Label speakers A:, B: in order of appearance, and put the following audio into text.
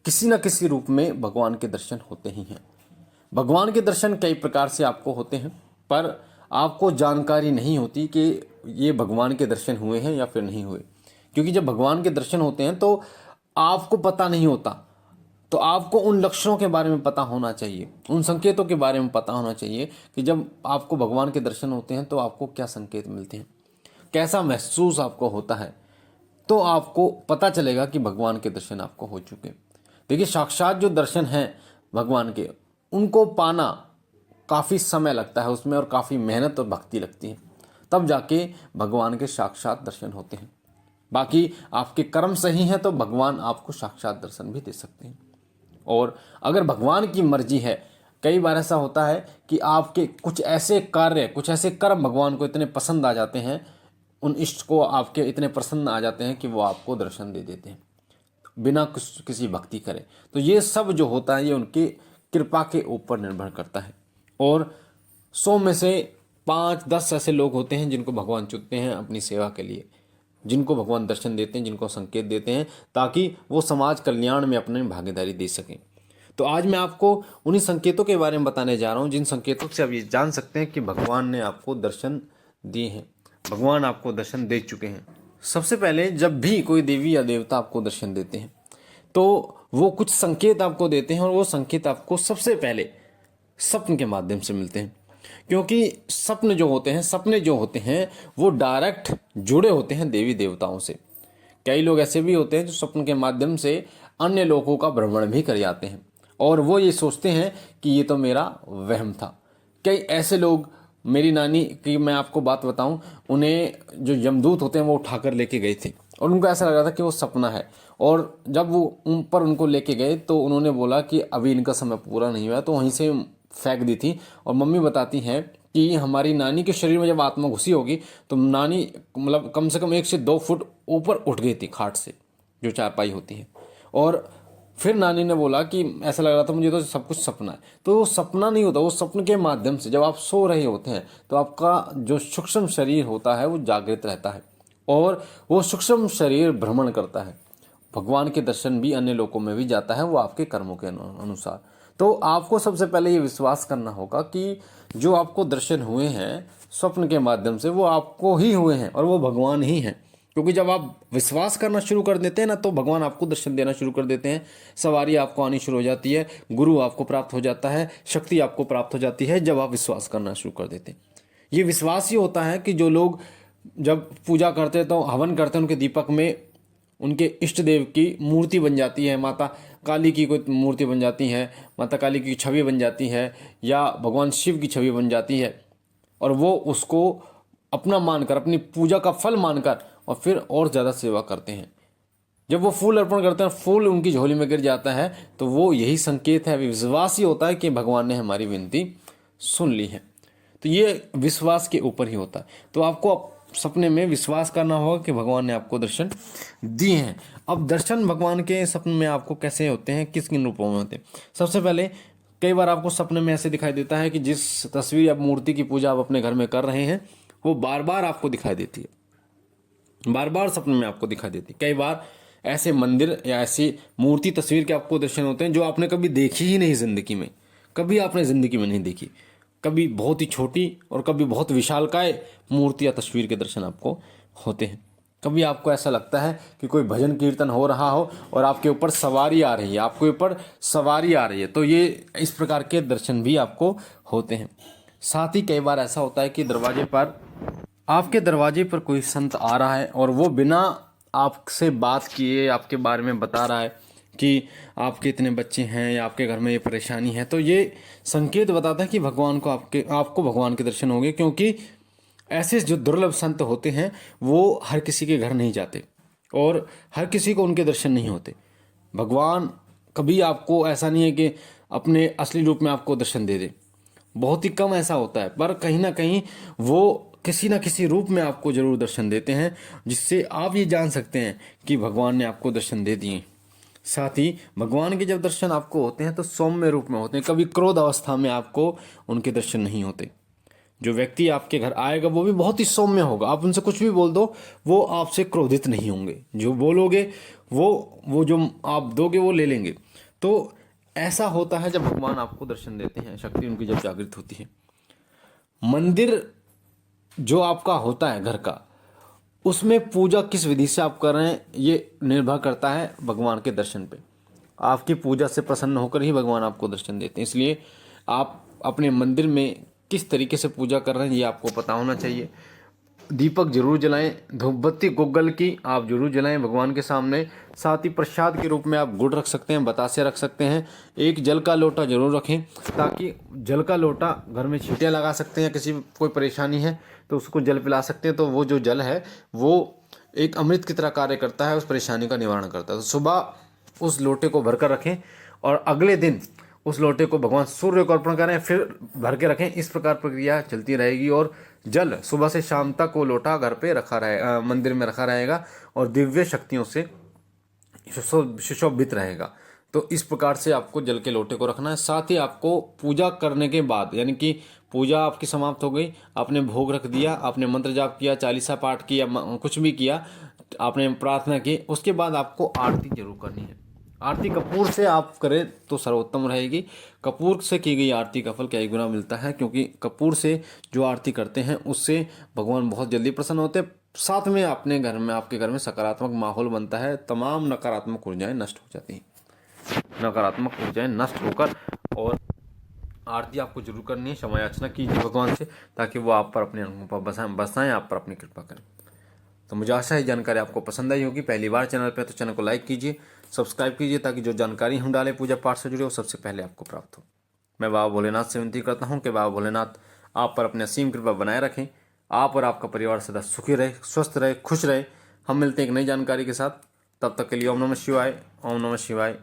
A: किसी न किसी रूप में भगवान के दर्शन होते ही हैं। भगवान के दर्शन कई प्रकार से आपको होते हैं, पर आपको जानकारी नहीं होती कि ये भगवान के दर्शन हुए हैं या फिर नहीं हुए। क्योंकि जब भगवान के दर्शन होते हैं तो आपको पता नहीं होता, तो आपको उन लक्षणों के बारे में पता होना चाहिए, उन संकेतों के बारे में पता होना चाहिए कि जब आपको भगवान के दर्शन होते हैं तो आपको क्या संकेत मिलते हैं, कैसा महसूस आपको होता है। तो आपको पता चलेगा कि भगवान के दर्शन आपको हो चुके। देखिए, साक्षात जो दर्शन हैं भगवान के, उनको पाना काफ़ी समय लगता है उसमें, और काफ़ी मेहनत और भक्ति लगती है, तब जाके भगवान के साक्षात दर्शन होते हैं। बाकी आपके कर्म सही हैं तो भगवान आपको साक्षात दर्शन भी दे सकते हैं। और अगर भगवान की मर्जी है, कई बार ऐसा होता है कि आपके कुछ ऐसे कार्य, कुछ ऐसे कर्म भगवान को इतने पसंद आ जाते हैं, उन इष्ट को आपके इतने प्रसन्न आ जाते हैं कि वो आपको दर्शन दे देते हैं बिना किसी भक्ति करे। तो ये सब जो होता है ये उनकी कृपा के ऊपर निर्भर करता है। और 100 में से 5-10 ऐसे लोग होते हैं जिनको भगवान चुनते हैं अपनी सेवा के लिए, जिनको भगवान दर्शन देते हैं, जिनको संकेत देते हैं, ताकि वो समाज कल्याण में अपनी भागीदारी दे सकें। तो आज मैं आपको उन्हीं संकेतों के बारे में बताने जा रहा हूँ, जिन संकेतों से आप ये जान सकते हैं कि भगवान ने आपको दर्शन दिए हैं, भगवान आपको दर्शन दे चुके हैं। सबसे पहले, जब भी कोई देवी या देवता आपको दर्शन देते हैं तो वो कुछ संकेत आपको देते हैं, और वो संकेत आपको सबसे पहले स्वप्न के माध्यम से मिलते हैं। क्योंकि सपने जो होते हैं वो डायरेक्ट जुड़े होते हैं देवी देवताओं से। कई लोग ऐसे भी होते हैं जो स्वप्न के माध्यम से अन्य लोगों का भ्रमण भी कर जाते हैं, और वो ये सोचते हैं कि ये तो मेरा वहम था। कई ऐसे लोग, मेरी नानी की मैं आपको बात बताऊं, उन्हें जो यमदूत होते हैं वो उठाकर लेके गए थे, और उनको ऐसा लग रहा था कि वो सपना है। और जब वो ऊपर उनको लेके गए तो उन्होंने बोला कि अभी इनका समय पूरा नहीं हुआ, तो वहीं से फेंक दी थी। और मम्मी बताती हैं कि हमारी नानी के शरीर में जब आत्मा घुसी होगी तो नानी मतलब कम से कम 1 से 2 फुट ऊपर उठ गई थी खाट से, जो चारपाई होती है। और फिर नानी ने बोला कि ऐसा लग रहा था मुझे तो सब कुछ सपना है। तो वो सपना नहीं होता, वो स्वप्न के माध्यम से जब आप सो रहे होते हैं तो आपका जो सूक्ष्म शरीर होता है वो जागृत रहता है, और वो सूक्ष्म शरीर भ्रमण करता है। भगवान के दर्शन भी अन्य लोकों में भी जाता है, वो आपके कर्मों के अनुसार। तो आपको सबसे पहले ये विश्वास करना होगा कि जो आपको दर्शन हुए हैं स्वप्न के माध्यम से, वो आपको ही हुए हैं और वो भगवान ही हैं। क्योंकि जब आप विश्वास करना शुरू कर देते हैं ना, तो भगवान आपको दर्शन देना शुरू कर देते हैं। सवारी आपको आनी शुरू हो जाती है, गुरु आपको प्राप्त हो जाता है, शक्ति आपको प्राप्त हो जाती है, जब आप विश्वास करना शुरू कर देते हैं। ये विश्वास ही होता है कि जो लोग जब पूजा करते हैं तो हवन करते हैं, उनके दीपक में उनके इष्ट देव की मूर्ति बन जाती है, माता काली की कोई मूर्ति बन जाती है, माता काली की छवि बन जाती है, या भगवान शिव की छवि बन जाती है, और वो उसको अपना मानकर, अपनी पूजा का फल मानकर और फिर और ज़्यादा सेवा करते हैं। जब वो फूल अर्पण करते हैं, फूल उनकी झोली में गिर जाता है, तो वो यही संकेत है, विश्वास ही होता है कि भगवान ने हमारी विनती सुन ली है। तो ये विश्वास के ऊपर ही होता है। तो आपको सपने में विश्वास करना होगा कि भगवान ने आपको दर्शन दिए हैं। अब दर्शन भगवान के सपने में आपको कैसे होते हैं, किस किन रूपों में होते हैं? सबसे पहले, कई बार आपको सपने में ऐसे दिखाई देता है कि जिस तस्वीर या मूर्ति की पूजा आप अपने घर में कर रहे हैं वो बार बार आपको दिखाई देती है, बार बार सपने में आपको दिखाई देती है। कई बार ऐसे मंदिर या ऐसी मूर्ति तस्वीर के आपको दर्शन होते हैं जो आपने कभी देखी ही नहीं जिंदगी में, कभी आपने जिंदगी में नहीं देखी। कभी बहुत ही छोटी और कभी बहुत विशालकाय मूर्ति या तस्वीर के दर्शन आपको होते हैं। कभी आपको ऐसा लगता है कि कोई भजन कीर्तन हो रहा हो और आपके ऊपर सवारी आ रही है, आपके ऊपर सवारी आ रही है, तो ये इस प्रकार के दर्शन भी आपको होते हैं। साथ ही कई बार ऐसा होता है कि आपके दरवाजे पर कोई संत आ रहा है और वो बिना आपसे बात किए आपके बारे में बता रहा है कि आपके इतने बच्चे हैं या आपके घर में ये परेशानी है। तो ये संकेत बताता है कि भगवान को आपको भगवान के दर्शन होंगे। क्योंकि ऐसे जो दुर्लभ संत होते हैं वो हर किसी के घर नहीं जाते और हर किसी को उनके दर्शन नहीं होते। भगवान कभी आपको ऐसा नहीं है कि अपने असली रूप में आपको दर्शन दे दे, बहुत ही कम ऐसा होता है, पर कहीं ना कहीं वो किसी न किसी रूप में आपको जरूर दर्शन देते हैं, जिससे आप ये जान सकते हैं कि भगवान ने आपको दर्शन दे दिए। साथ ही भगवान के जब दर्शन आपको होते हैं तो सौम्य रूप में होते हैं, कभी क्रोध अवस्था में आपको उनके दर्शन नहीं होते। जो व्यक्ति आपके घर आएगा वो भी बहुत ही सौम्य होगा, आप उनसे कुछ भी बोल दो वो आपसे क्रोधित नहीं होंगे, जो बोलोगे वो जो आप दोगे वो ले लेंगे। तो ऐसा होता है जब भगवान आपको दर्शन देते हैं, शक्ति उनकी जब जागृत होती है। मंदिर जो आपका होता है घर का, उसमें पूजा किस विधि से आप कर रहे हैं ये निर्भर करता है भगवान के दर्शन पे। आपकी पूजा से प्रसन्न होकर ही भगवान आपको दर्शन देते हैं। इसलिए आप अपने मंदिर में किस तरीके से पूजा कर रहे हैं ये आपको पता होना चाहिए। दीपक जरूर जलाएं, धूपबत्ती गुग्गल की आप जरूर जलाएं भगवान के सामने। साथ ही प्रसाद के रूप में आप गुड़ रख सकते हैं, बतासे रख सकते हैं। एक जल का लोटा जरूर रखें, ताकि जल का लोटा घर में छींटियाँ लगा सकते हैं, किसी कोई परेशानी है तो उसको जल पिला सकते हैं, तो वो जो जल है वो एक अमृत की तरह कार्य करता है, उस परेशानी का निवारण करता है। तो सुबह उस लोटे को भरकर रखें और अगले दिन उस लोटे को भगवान सूर्य को अर्पण करें, फिर भर के रखें। इस प्रकार प्रक्रिया चलती रहेगी और जल सुबह से शाम तक वो लोटा घर पे रखा रहे, मंदिर में रखा रहेगा और दिव्य शक्तियों से सुशोभित रहेगा। तो इस प्रकार से आपको जल के लोटे को रखना है। साथ ही आपको पूजा करने के बाद, यानी कि पूजा आपकी समाप्त हो गई, आपने भोग रख दिया, आपने मंत्र जाप किया, चालीसा पाठ किया, कुछ भी किया, आपने प्रार्थना की, उसके बाद आपको आरती जरूर करनी है। आरती कपूर से आप करें तो सर्वोत्तम रहेगी। कपूर से की गई आरती का फल कई गुना मिलता है, क्योंकि कपूर से जो आरती करते हैं उससे भगवान बहुत जल्दी प्रसन्न होते हैं। साथ में अपने घर में, आपके घर में सकारात्मक माहौल बनता है, तमाम नकारात्मक ऊर्जाएं नष्ट हो जाती हैं। नकारात्मक ऊर्जाएं नष्ट होकर, और आरती आपको जरूर करनी है, क्षमा याचना कीजिए भगवान से, ताकि वो आप पर अपने अंगों पर बसाएं, आप पर अपनी कृपा करें। तो मुझे आशा है जानकारी आपको पसंद आई होगी। पहली बार चैनल पर तो चैनल को लाइक कीजिए, सब्सक्राइब कीजिए, ताकि जो जानकारी हम डालें पूजा पाठ से जुड़े वो सबसे पहले आपको प्राप्त हो। मैं बाबा भोलेनाथ से विनती करता हूँ कि बाबा भोलेनाथ आप पर अपने असीम कृपा बनाए रखें, आप और आपका परिवार सदा सुखी रहे, स्वस्थ रहे, खुश रहे। हम मिलते हैं एक नई जानकारी के साथ, तब तक के लिए ओम नमः शिवाय, ओम नमः शिवाय।